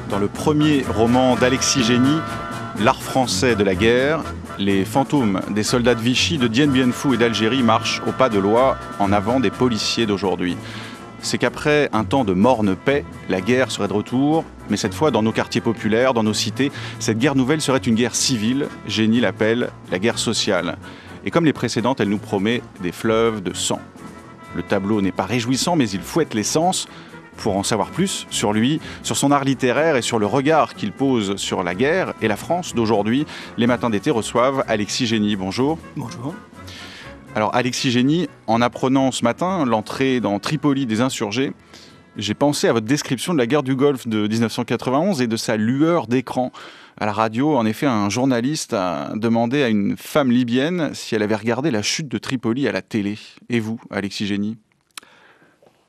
Dans le premier roman d'Alexis Génie, L'art français de la guerre, les fantômes des soldats de Vichy, de Dien Bien Phu et d'Algérie marchent au pas de loi en avant des policiers d'aujourd'hui. C'est qu'après un temps de morne paix, la guerre serait de retour, mais cette fois dans nos quartiers populaires, dans nos cités, cette guerre nouvelle serait une guerre civile. Génie l'appelle la guerre sociale. Et comme les précédentes, elle nous promet des fleuves de sang. Le tableau n'est pas réjouissant, mais il fouette les sens. Pour en savoir plus sur lui, sur son art littéraire et sur le regard qu'il pose sur la guerre et la France d'aujourd'hui, les matins d'été reçoivent Alexis Génie. Bonjour. Bonjour. Alors Alexis Génie, en apprenant ce matin l'entrée dans Tripoli des insurgés, j'ai pensé à votre description de la guerre du Golfe de 1991 et de sa lueur d'écran. À la radio, en effet, un journaliste a demandé à une femme libyenne si elle avait regardé la chute de Tripoli à la télé. Et vous, Alexis Génie ?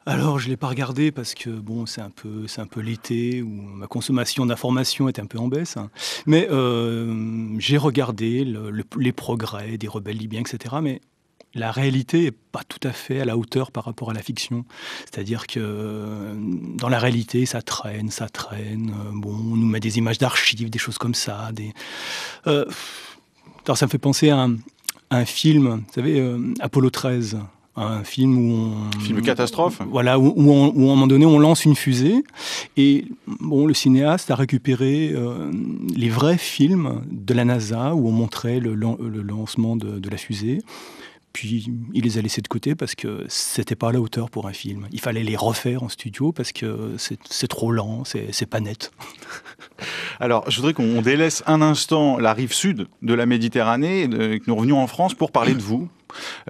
Alors, je ne l'ai pas regardé parce que bon, c'est un peu l'été où ma consommation d'informations est un peu en baisse. Hein. Mais j'ai regardé les progrès des rebelles libyens, etc. Mais la réalité n'est pas tout à fait à la hauteur par rapport à la fiction. C'est-à-dire que dans la réalité, ça traîne. Bon, on nous met des images d'archives, des choses comme ça. Alors, ça me fait penser à un film, vous savez, Apollo 13. Un film où film catastrophe. Voilà, où à un moment donné, on lance une fusée. Et bon, le cinéaste a récupéré les vrais films de la NASA où on montrait le lancement de la fusée. Puis il les a laissés de côté parce que c'était pas à la hauteur pour un film. Il fallait les refaire en studio parce que c'est trop lent, c'est pas net. Alors, je voudrais qu'on délaisse un instant la rive sud de la Méditerranée, que nous revenions en France pour parler de vous.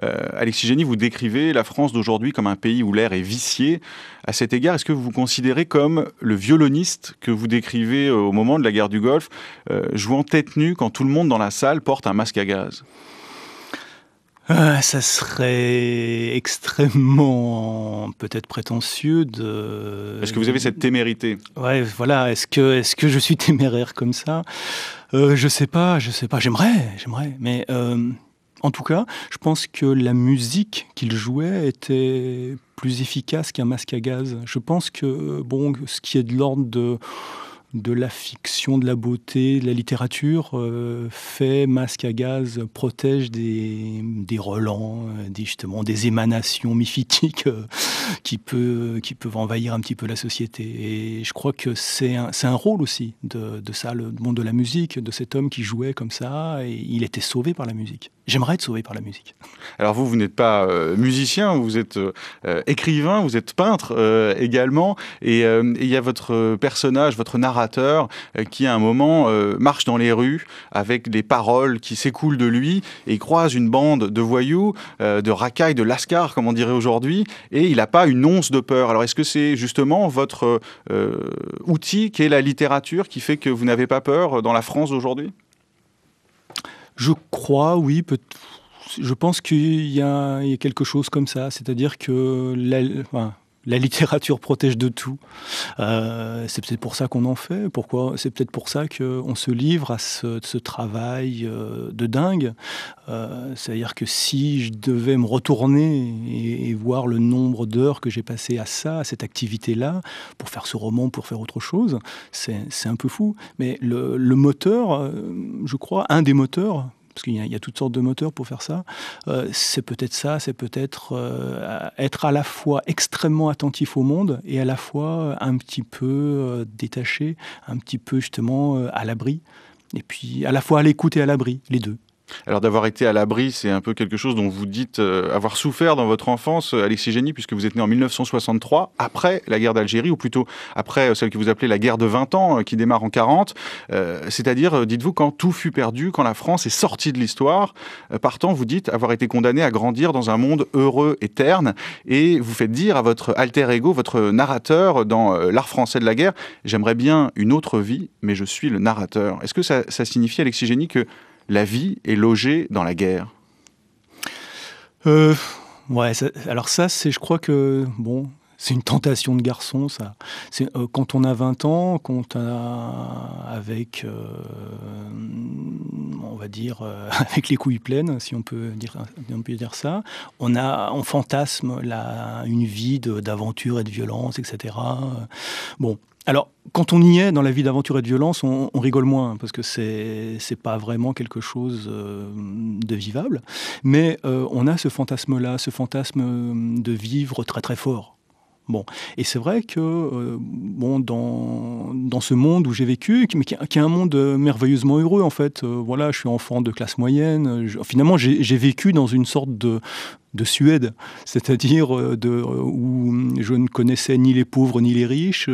Alexis Génie, vous décrivez la France d'aujourd'hui comme un pays où l'air est vicié. À cet égard, est-ce que vous vous considérez comme le violoniste que vous décrivez au moment de la guerre du Golfe, jouant tête nue quand tout le monde dans la salle porte un masque à gaz ? Ça serait extrêmement peut-être prétentieux de... Est-ce que vous avez cette témérité ? Ouais, voilà. Est-ce que je suis téméraire comme ça ? Je sais pas. J'aimerais. Mais en tout cas, je pense que la musique qu'il jouait était plus efficace qu'un masque à gaz. Je pense que bon, ce qui est de l'ordre de la fiction, de la beauté, de la littérature, fait masque à gaz, protège des relents, justement des émanations mifitiques qui peuvent envahir un petit peu la société. Et je crois que c'est un rôle aussi de ça, le monde de la musique, de cet homme qui jouait comme ça, et il était sauvé par la musique. J'aimerais être sauvé par la musique. Alors vous n'êtes pas musicien, vous êtes écrivain, vous êtes peintre également, et il y a votre personnage, votre narrateur, qui à un moment marche dans les rues avec des paroles qui s'écoulent de lui, et il croise une bande de voyous, de racailles, de lascars, comme on dirait aujourd'hui, et il n'a pas une once de peur. Alors est-ce que c'est justement votre outil qui est la littérature qui fait que vous n'avez pas peur dans la France d'aujourd'hui ? Je crois, oui. Je pense qu'il y a quelque chose comme ça. C'est-à-dire que la littérature protège de tout. C'est peut-être pour ça qu'on en fait. C'est peut-être pour ça qu'on se livre à ce travail de dingue. C'est-à-dire que si je devais me retourner et voir le nombre d'heures que j'ai passé à ça, à cette activité-là, pour faire ce roman, pour faire autre chose, c'est un peu fou. Mais le moteur, je crois, un des moteurs, parce qu'il y a toutes sortes de moteurs pour faire ça, c'est peut-être ça, c'est peut-être être à la fois extrêmement attentif au monde et à la fois un petit peu détaché, un petit peu justement à l'abri, et puis à la fois à l'écoute et à l'abri, les deux. Alors d'avoir été à l'abri, c'est un peu quelque chose dont vous dites avoir souffert dans votre enfance, Alexis Génie, puisque vous êtes né en 1963, après la guerre d'Algérie, ou plutôt après celle que vous appelez la guerre de 20 ans, qui démarre en 40. C'est-à-dire, dites-vous, quand tout fut perdu, quand la France est sortie de l'histoire, partant, vous dites avoir été condamné à grandir dans un monde heureux et terne, et vous faites dire à votre alter ego, votre narrateur dans l'art français de la guerre, j'aimerais bien une autre vie, mais je suis le narrateur. Est-ce que ça signifie, Alexis Génie, que la vie est logée dans la guerre? Ouais, alors ça, je crois que, bon, c'est une tentation de garçon, ça. Quand on a 20 ans, avec, on va dire, avec les couilles pleines, si on peut dire ça, on fantasme une vie d'aventure et de violence, etc. Bon. Alors, quand on y est dans la vie d'aventure et de violence, on rigole moins, parce que c'est pas vraiment quelque chose de vivable. Mais on a ce fantasme-là, ce fantasme de vivre très très fort. Bon, et c'est vrai que dans ce monde où j'ai vécu, qui est un monde merveilleusement heureux en fait. Voilà, je suis enfant de classe moyenne. Finalement, j'ai vécu dans une sorte de Suède, c'est-à-dire où je ne connaissais ni les pauvres ni les riches.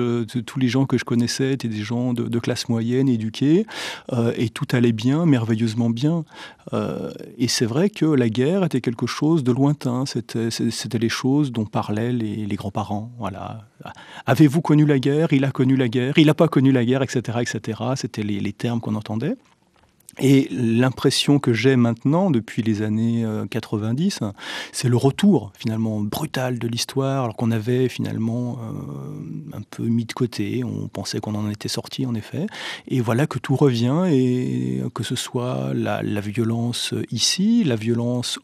Tous les gens que je connaissais étaient des gens de classe moyenne, éduqués, et tout allait bien, merveilleusement bien. Et c'est vrai que la guerre était quelque chose de lointain. C'était les choses dont parlaient les grands-parents. Voilà. Avez-vous connu la guerre? Il a connu la guerre. Il n'a pas connu la guerre, etc., etc. C'était les termes qu'on entendait. Et l'impression que j'ai maintenant, depuis les années 90, c'est le retour finalement brutal de l'histoire, alors qu'on avait finalement un peu mis de côté, on pensait qu'on en était sorti en effet, et voilà que tout revient, et que ce soit la violence ici, la violence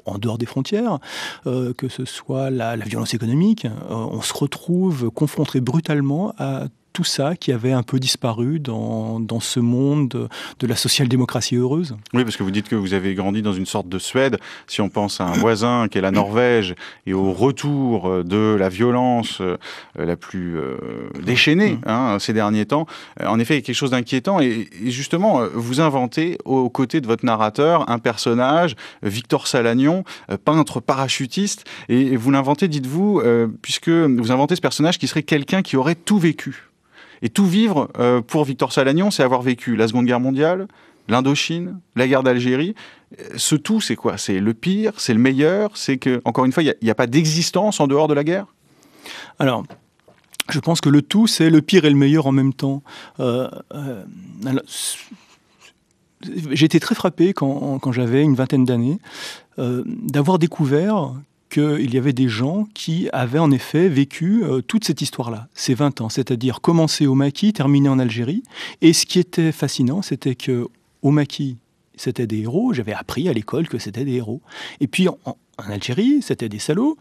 en dehors des frontières, que ce soit la violence économique, on se retrouve confronté brutalement à tout ça qui avait un peu disparu dans ce monde de la social-démocratie heureuse. Oui, parce que vous dites que vous avez grandi dans une sorte de Suède. Si on pense à un voisin qui est la Norvège et au retour de la violence la plus déchaînée ces derniers temps, en effet, il y a quelque chose d'inquiétant. Et justement, vous inventez aux côtés de votre narrateur un personnage, Victor Salagnon, peintre parachutiste. Et vous l'inventez, dites-vous, puisque vous inventez ce personnage qui serait quelqu'un qui aurait tout vécu. Et tout vivre, pour Victor Salagnon, c'est avoir vécu la Seconde Guerre mondiale, l'Indochine, la guerre d'Algérie. Ce tout, c'est quoi? C'est le pire, c'est le meilleur, c'est que, encore une fois, il n'y a pas d'existence en dehors de la guerre? Alors, je pense que le tout, c'est le pire et le meilleur en même temps. J'ai été très frappé quand j'avais une vingtaine d'années d'avoir découvert qu'il y avait des gens qui avaient en effet vécu toute cette histoire-là, ces 20 ans, c'est-à-dire commencer au Maquis, terminer en Algérie. Et ce qui était fascinant, c'était qu'au Maquis, c'était des héros. J'avais appris à l'école que c'était des héros. Et puis en Algérie, c'était des salauds.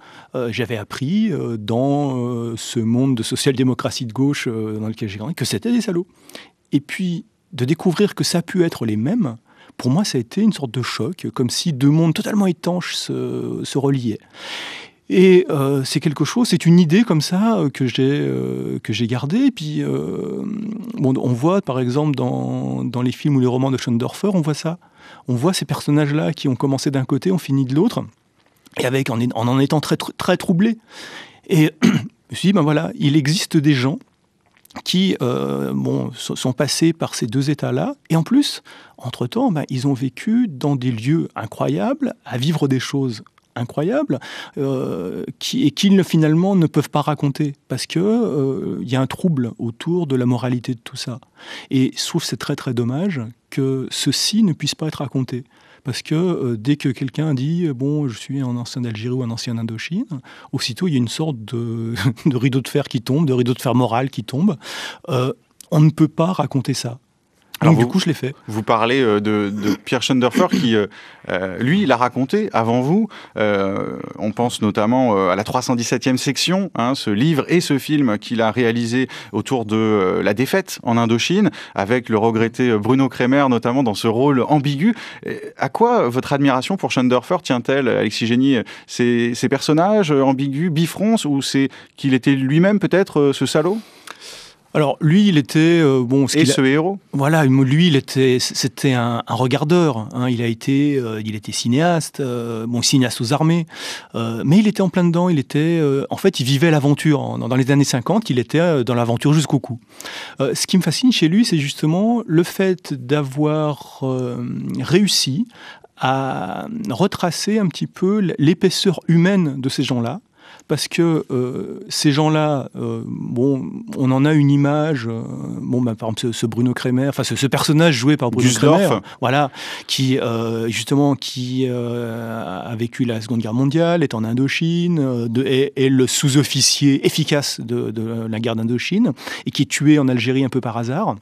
J'avais appris dans ce monde de social-démocratie de gauche dans lequel j'ai grandi que c'était des salauds. Et puis de découvrir que ça a pu être les mêmes, pour moi, ça a été une sorte de choc, comme si deux mondes totalement étanches se reliaient. Et c'est quelque chose, c'est une idée comme ça que j'ai gardée. Et puis, on voit par exemple dans les films ou les romans de Schoendorfer, on voit ça. On voit ces personnages-là qui ont commencé d'un côté, ont fini de l'autre, et en étant très, très troublés. Et je me suis dit, ben voilà, il existe des gens qui sont passés par ces deux états-là. Et en plus, entre-temps, ils ont vécu dans des lieux incroyables, à vivre des choses incroyables, qu'ils finalement ne peuvent pas raconter, parce qu'il y a un trouble autour de la moralité de tout ça. Et je trouve que c'est très très dommage que ceci ne puisse pas être raconté. Parce que dès que quelqu'un dit « bon, je suis un ancien d'Algérie ou un ancien d'Indochine », aussitôt il y a une sorte de rideau de fer qui tombe, de rideau de fer moral qui tombe. On ne peut pas raconter ça. Alors donc du coup, je l'ai fait. Vous parlez de Pierre Schoendorfer qui, lui, l'a raconté avant vous. On pense notamment à la 317e section, ce livre et ce film qu'il a réalisé autour de la défaite en Indochine, avec le regretté Bruno Kremer, notamment dans ce rôle ambigu. À quoi votre admiration pour Schoendorfer tient-elle, Alexis Génie? Ces personnages ambigus, bifrons, ou c'est qu'il était lui-même peut-être ce salaud? Alors lui, il était ce héros. Voilà, lui, c'était un regardeur. Hein. Il était cinéaste, cinéaste aux armées, mais il était en plein dedans. En fait, il vivait l'aventure. Dans les années 50, il était dans l'aventure jusqu'au cou. Ce qui me fascine chez lui, c'est justement le fait d'avoir réussi à retracer un petit peu l'épaisseur humaine de ces gens-là. Parce que ces gens-là, on en a une image. Par exemple, ce Bruno Kremer, enfin ce personnage joué par Bruno Kremer, voilà, qui a vécu la Seconde Guerre mondiale, est en Indochine, est le sous-officier efficace de la guerre d'Indochine, et qui est tué en Algérie un peu par hasard.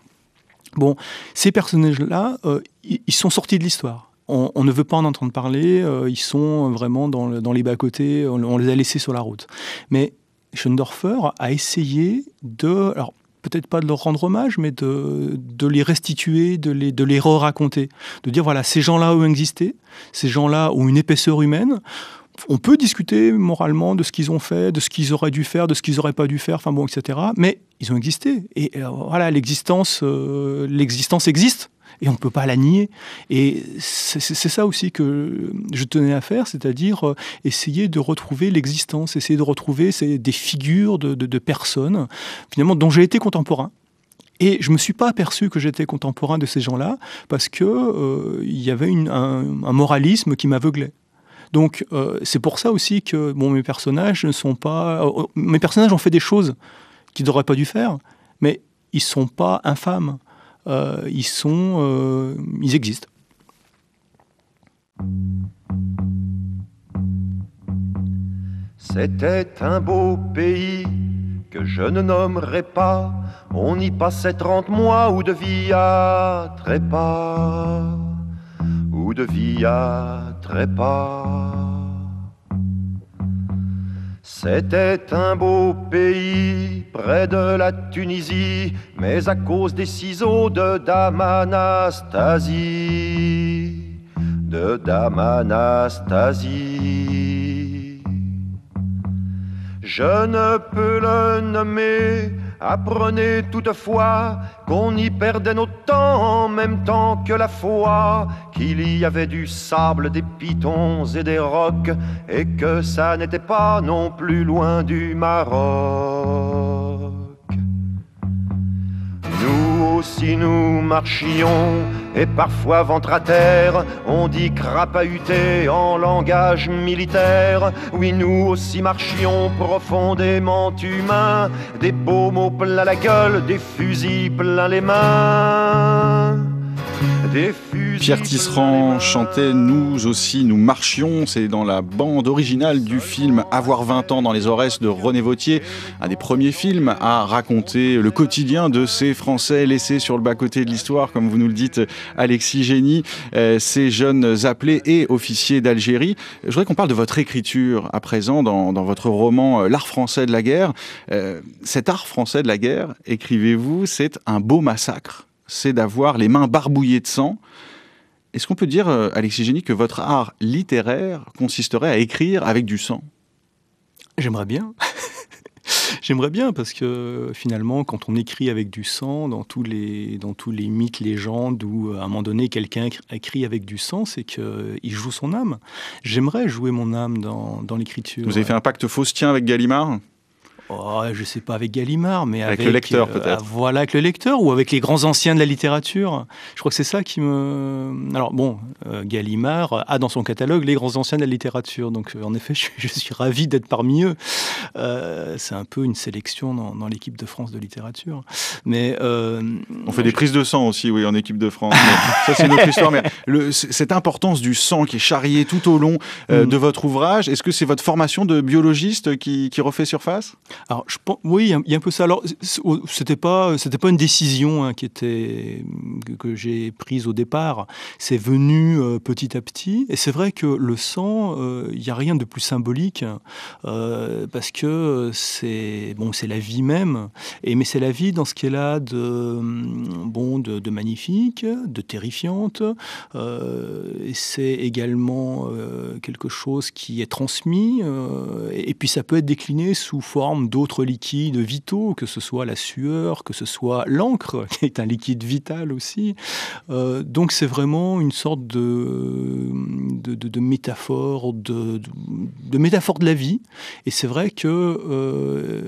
Bon, ces personnages-là, ils sont sortis de l'histoire. On ne veut pas en entendre parler, ils sont vraiment dans les bas-côtés, on les a laissés sur la route. Mais Schoendorfer a essayé alors peut-être pas de leur rendre hommage, mais de les restituer, de les re-raconter. De dire, voilà, ces gens-là ont existé, ces gens-là ont une épaisseur humaine. On peut discuter moralement de ce qu'ils ont fait, de ce qu'ils auraient dû faire, de ce qu'ils n'auraient pas dû faire, etc. Mais ils ont existé. Et voilà, l'existence existe. Et on ne peut pas la nier. Et c'est ça aussi que je tenais à faire, c'est-à-dire essayer de retrouver l'existence, essayer de retrouver des figures de personnes, finalement, dont j'ai été contemporain. Et je ne me suis pas aperçu que j'étais contemporain de ces gens-là, parce qu'il y avait un moralisme qui m'aveuglait. Donc c'est pour ça aussi que mes personnages ne sont pas... mes personnages ont fait des choses qu'ils n'auraient pas dû faire, mais ils ne sont pas infâmes. Ils existent. C'était un beau pays que je ne nommerai pas. On y passait 30 mois ou de vie à trépas, ou de vie à trépas. C'était un beau pays près de la Tunisie, mais à cause des ciseaux de Dame Anastasie, Je ne peux le nommer, apprenez toutefois qu'on y perdait notre temps en même temps que la foi, qu'il y avait du sable, des pitons et des rocs, et que ça n'était pas non plus loin du Maroc. Nous aussi nous marchions, et parfois ventre à terre, on dit crapahuté en langage militaire. Oui, nous aussi marchions profondément humains, des beaux mots plein la gueule, des fusils plein les mains. Pierre Tisserand chantait « Nous aussi, nous marchions ». C'est dans la bande originale du film « Avoir 20 ans dans les Aurès » de René Vauthier, un des premiers films à raconter le quotidien de ces Français laissés sur le bas-côté de l'histoire, comme vous nous le dites, Alexis Génie, ces jeunes appelés et officiers d'Algérie. Je voudrais qu'on parle de votre écriture à présent dans votre roman « L'art français de la guerre ». Cet art français de la guerre, écrivez-vous, c'est un beau massacre. C'est d'avoir les mains barbouillées de sang. Est-ce qu'on peut dire, Alexis Génie, que votre art littéraire consisterait à écrire avec du sang ? J'aimerais bien. J'aimerais bien, parce que finalement, quand on écrit avec du sang, dans tous les mythes, légendes, où à un moment donné, quelqu'un écrit avec du sang, c'est qu'il joue son âme. J'aimerais jouer mon âme dans l'écriture. Vous avez fait un pacte faustien avec Gallimard ? Je ne sais pas avec Gallimard, mais avec le lecteur peut-être. Voilà, avec le lecteur ou avec les grands anciens de la littérature. Je crois que c'est ça qui me... Alors bon, Gallimard a dans son catalogue les grands anciens de la littérature. Donc en effet, je suis ravi d'être parmi eux. C'est un peu une sélection dans l'équipe de France de littérature. Mais, on fait des prises de sang aussi, oui, en équipe de France. Ça, c'est une autre histoire. Mais cette importance du sang qui est charriée tout au long de votre ouvrage, est-ce que c'est votre formation de biologiste qui refait surface ? Alors, oui, il y a un peu ça. Alors, c'était pas une décision que j'ai prise au départ. C'est venu petit à petit. Et c'est vrai que le sang, il n'y a rien de plus symbolique parce que c'est la vie même. Mais c'est la vie dans ce qu'elle a de magnifique, de terrifiante. Et c'est également quelque chose qui est transmis. Et puis, ça peut être décliné sous forme d'autres liquides vitaux, que ce soit la sueur, que ce soit l'encre, qui est un liquide vital aussi. Donc c'est vraiment une sorte de métaphore, de métaphore de la vie. Et c'est vrai que...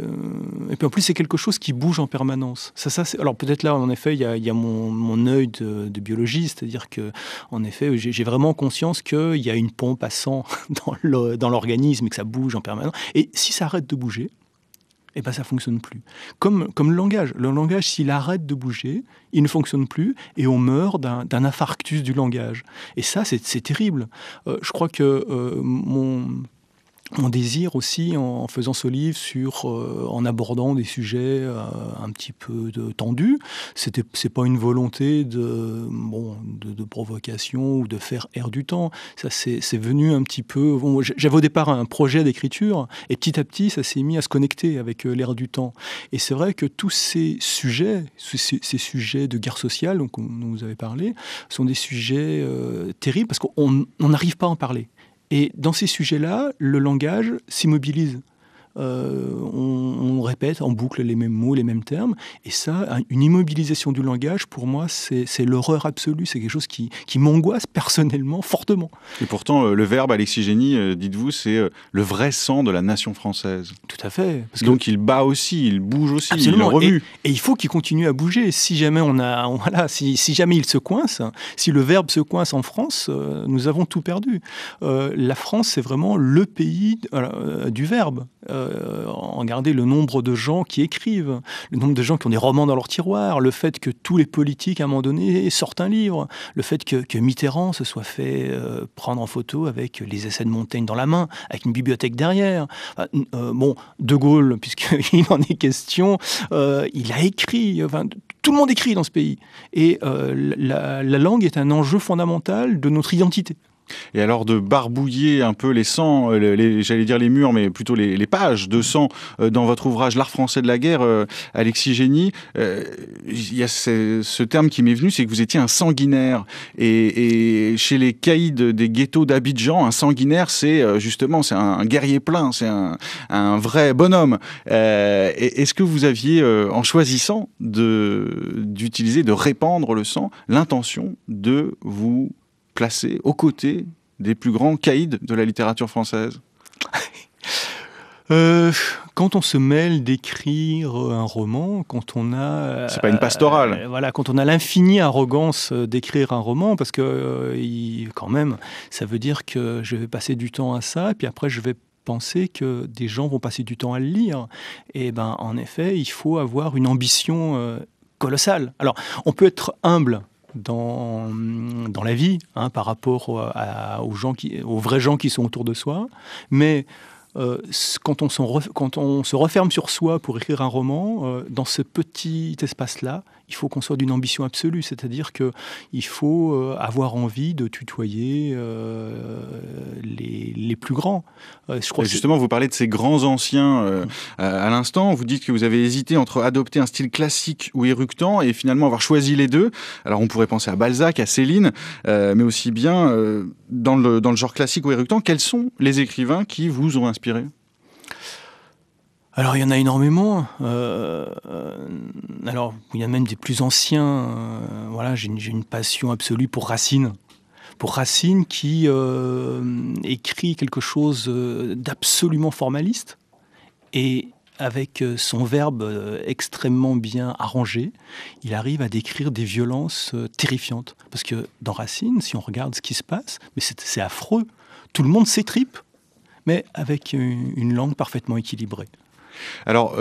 et puis en plus, c'est quelque chose qui bouge en permanence. Alors peut-être là, en effet, il y a mon œil de biologiste, c'est-à-dire que, en effet, j'ai vraiment conscience qu'il y a une pompe à sang dans l'organisme et que ça bouge en permanence. Et si ça arrête de bouger, eh ben ça ne fonctionne plus. Comme le langage. Le langage, s'il arrête de bouger, il ne fonctionne plus et on meurt d'un infarctus du langage. Et ça, c'est terrible. Je crois que mon désir aussi, en faisant ce livre, en abordant des sujets un petit peu tendus, c'est pas une volonté de provocation ou de faire air du temps. Ça, c'est venu un petit peu... Bon, j'avais au départ un projet d'écriture, et petit à petit, ça s'est mis à se connecter avec l'air du temps. Et c'est vrai que tous ces sujets de guerre sociale dont vous avez parlé, sont des sujets terribles, parce qu'on n'arrive pas à en parler. Et dans ces sujets-là, le langage s'immobilise. On répète en boucle les mêmes mots, les mêmes termes. Et ça, une immobilisation du langage, pour moi, c'est l'horreur absolue. C'est quelque chose qui m'angoisse personnellement, fortement. Et pourtant, le verbe, Alexis Génie, dites-vous, c'est le vrai sang de la nation française. Tout à fait. Donc il bat aussi, il bouge aussi, absolument. Il remue. Et il faut qu'il continue à bouger. Si jamais si jamais il se coince, si le verbe se coince en France, nous avons tout perdu. La France, c'est vraiment le pays du verbe. Regardez le nombre de gens qui écrivent, le nombre de gens qui ont des romans dans leur tiroir, le fait que tous les politiques, à un moment donné, sortent un livre, le fait que Mitterrand se soit fait prendre en photo avec les essais de Montaigne dans la main, avec une bibliothèque derrière. De Gaulle, puisqu'il en est question, il a écrit... tout le monde écrit dans ce pays. Et la langue est un enjeu fondamental de notre identité. Et alors de barbouiller un peu les sangs, j'allais dire les murs, mais plutôt les pages de sang dans votre ouvrage L'art français de la guerre, Alexis Génie, il y a ce terme qui m'est venu, c'est que vous étiez un sanguinaire. Et chez les caïds des ghettos d'Abidjan, un sanguinaire, c'est justement un guerrier plein, c'est un vrai bonhomme. Est-ce que vous aviez, en choisissant d'utiliser, de répandre le sang, l'intention de vous placé aux côtés des plus grands caïds de la littérature française? Quand on se mêle d'écrire un roman, quand on a... C'est pas une pastorale. Quand on a l'infinie arrogance d'écrire un roman, parce que quand même, ça veut dire que je vais passer du temps à ça, et puis après je vais penser que des gens vont passer du temps à le lire. Et en effet, il faut avoir une ambition colossale. Alors, on peut être humble dans la vie, par rapport aux vrais gens qui sont autour de soi. Mais quand on se referme sur soi pour écrire un roman, dans ce petit espace-là, il faut qu'on soit d'une ambition absolue. C'est-à-dire qu'il faut avoir envie de tutoyer les plus grands. Justement, vous parlez de ces grands anciens à l'instant. Vous dites que vous avez hésité entre adopter un style classique ou éructant et finalement avoir choisi les deux. Alors on pourrait penser à Balzac, à Céline, mais aussi bien dans le genre classique ou éructant. Quels sont les écrivains qui vous ont inspiré ? Alors, il y en a énormément. Alors, il y a même des plus anciens. J'ai une passion absolue pour Racine. Pour Racine qui écrit quelque chose d'absolument formaliste. Et avec son verbe extrêmement bien arrangé, il arrive à décrire des violences terrifiantes. Parce que dans Racine, si on regarde ce qui se passe, mais c'est affreux. Tout le monde s'étripe, mais avec une langue parfaitement équilibrée. Alors,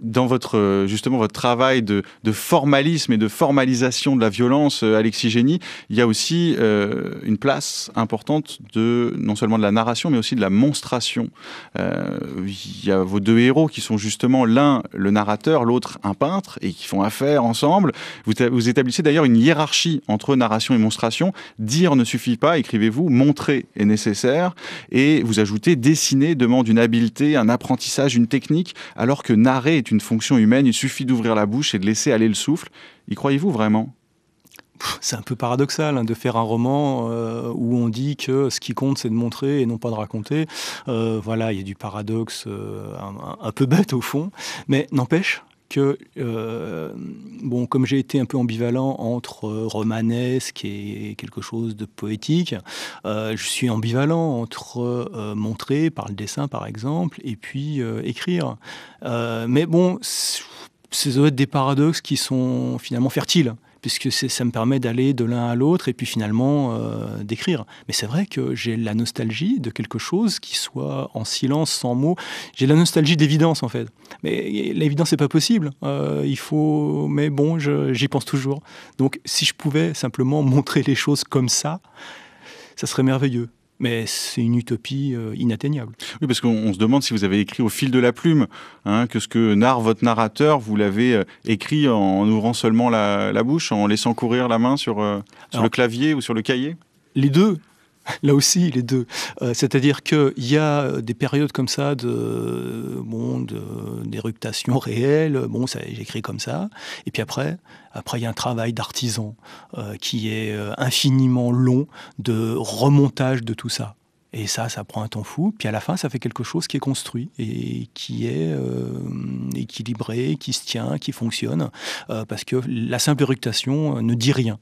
dans votre travail de formalisme et de formalisation de la violence, Alexis Génie, il y a aussi une place importante non seulement de la narration, mais aussi de la monstration. Il y a vos deux héros qui sont justement l'un le narrateur, l'autre un peintre, et qui font affaire ensemble. Vous établissez d'ailleurs une hiérarchie entre narration et monstration. Dire ne suffit pas, écrivez-vous, montrer est nécessaire. Et vous ajoutez, dessiner demande une habileté, un apprentissage, une technique, alors que narrer est une fonction humaine, il suffit d'ouvrir la bouche et de laisser aller le souffle. Y croyez-vous vraiment ? C'est un peu paradoxal de faire un roman où on dit que ce qui compte, c'est de montrer et non pas de raconter. Voilà, il y a du paradoxe un peu bête au fond, mais n'empêche que, bon, comme j'ai été un peu ambivalent entre romanesque et quelque chose de poétique, je suis ambivalent entre montrer par le dessin, par exemple, et puis écrire. Mais bon, ça doit être des paradoxes qui sont finalement fertiles, puisque ça me permet d'aller de l'un à l'autre et puis finalement d'écrire. Mais c'est vrai que j'ai la nostalgie de quelque chose qui soit en silence, sans mots. J'ai la nostalgie d'évidence, en fait. Mais l'évidence, c'est pas possible. Il faut... Mais bon, j'y pense toujours. Donc, si je pouvais simplement montrer les choses comme ça serait merveilleux. Mais c'est une utopie inatteignable. Oui, parce qu'on se demande si vous avez écrit au fil de la plume, que ce que narre votre narrateur, vous l'avez écrit en ouvrant seulement la bouche, en laissant courir la main sur le clavier ou sur le cahier. Les deux. Là aussi, les deux. C'est-à-dire qu'il y a des périodes comme ça d'éruptation réelle. Bon, j'écris comme ça. Et puis après, il y a un travail d'artisan qui est infiniment long de remontage de tout ça. Et ça prend un temps fou. Puis à la fin, ça fait quelque chose qui est construit et qui est équilibré, qui se tient, qui fonctionne. Parce que la simple éructation ne dit rien.